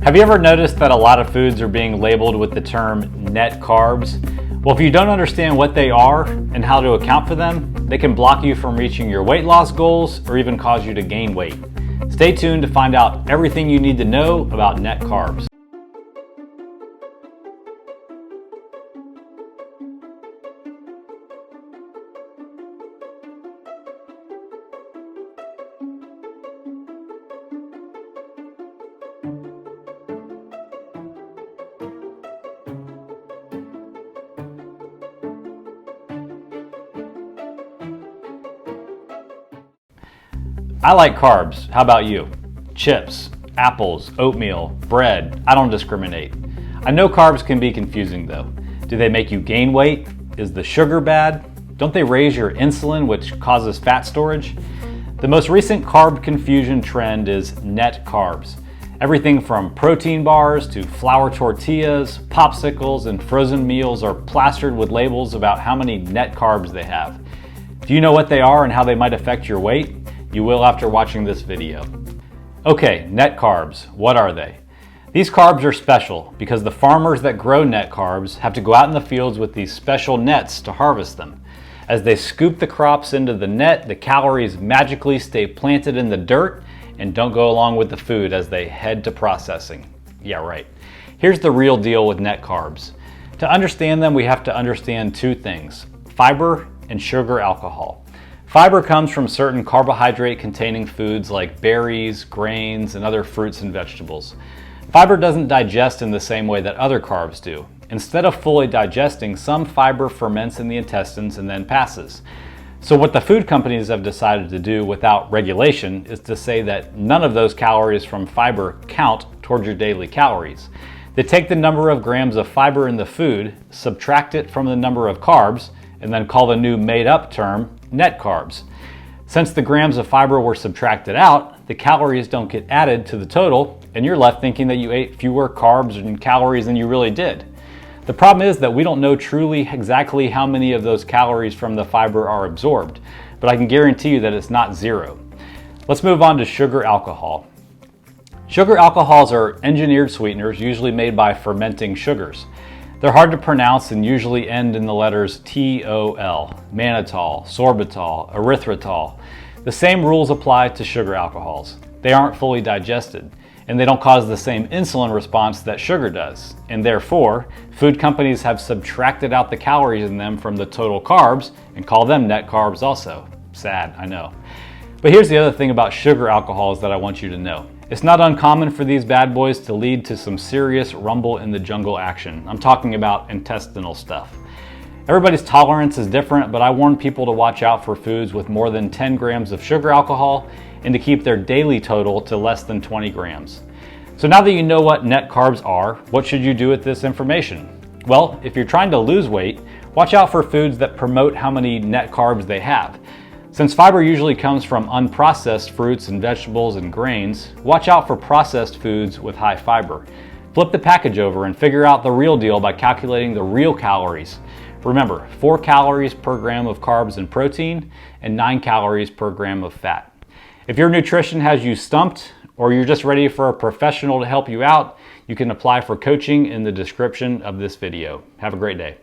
Have you ever noticed that a lot of foods are being labeled with the term net carbs? Well, if you don't understand what they are and how to account for them, they can block you from reaching your weight loss goals or even cause you to gain weight. Stay tuned to find out everything you need to know about net carbs. I like carbs. How about you? Chips, apples, oatmeal, bread. I don't discriminate. I know carbs can be confusing though. Do they make you gain weight? Is the sugar bad? Don't they raise your insulin, which causes fat storage? The most recent carb confusion trend is net carbs. Everything from protein bars to flour tortillas, popsicles, and frozen meals are plastered with labels about how many net carbs they have. Do you know what they are and how they might affect your weight? You will after watching this video. Okay, net carbs, what are they? These carbs are special because the farmers that grow net carbs have to go out in the fields with these special nets to harvest them. As they scoop the crops into the net, the calories magically stay planted in the dirt and don't go along with the food as they head to processing. Yeah, right. Here's the real deal with net carbs. To understand them, we have to understand two things: fiber and sugar alcohol. Fiber comes from certain carbohydrate-containing foods like berries, grains, and other fruits and vegetables. Fiber doesn't digest in the same way that other carbs do. Instead of fully digesting, some fiber ferments in the intestines and then passes. So what the food companies have decided to do without regulation is to say that none of those calories from fiber count towards your daily calories. They take the number of grams of fiber in the food, subtract it from the number of carbs, and then call the new made-up term net carbs. Since the grams of fiber were subtracted out, the calories don't get added to the total, and you're left thinking that you ate fewer carbs and calories than you really did. The problem is that we don't know truly exactly how many of those calories from the fiber are absorbed, but I can guarantee you that it's not zero. Let's move on to sugar alcohol. Sugar alcohols are engineered sweeteners usually made by fermenting sugars. They're hard to pronounce and usually end in the letters TOL, mannitol, sorbitol, erythritol. The same rules apply to sugar alcohols. They aren't fully digested, and they don't cause the same insulin response that sugar does. And therefore, food companies have subtracted out the calories in them from the total carbs and call them net carbs also. Sad, I know. But here's the other thing about sugar alcohols that I want you to know. It's not uncommon for these bad boys to lead to some serious rumble in the jungle action. I'm talking about intestinal stuff. Everybody's tolerance is different, but I warn people to watch out for foods with more than 10 grams of sugar alcohol and to keep their daily total to less than 20 grams. So now that you know what net carbs are, what should you do with this information? Well, if you're trying to lose weight, watch out for foods that promote how many net carbs they have. Since fiber usually comes from unprocessed fruits and vegetables and grains, watch out for processed foods with high fiber. Flip the package over and figure out the real deal by calculating the real calories. Remember, 4 calories per gram of carbs and protein and 9 calories per gram of fat. If your nutrition has you stumped or you're just ready for a professional to help you out, you can apply for coaching in the description of this video. Have a great day.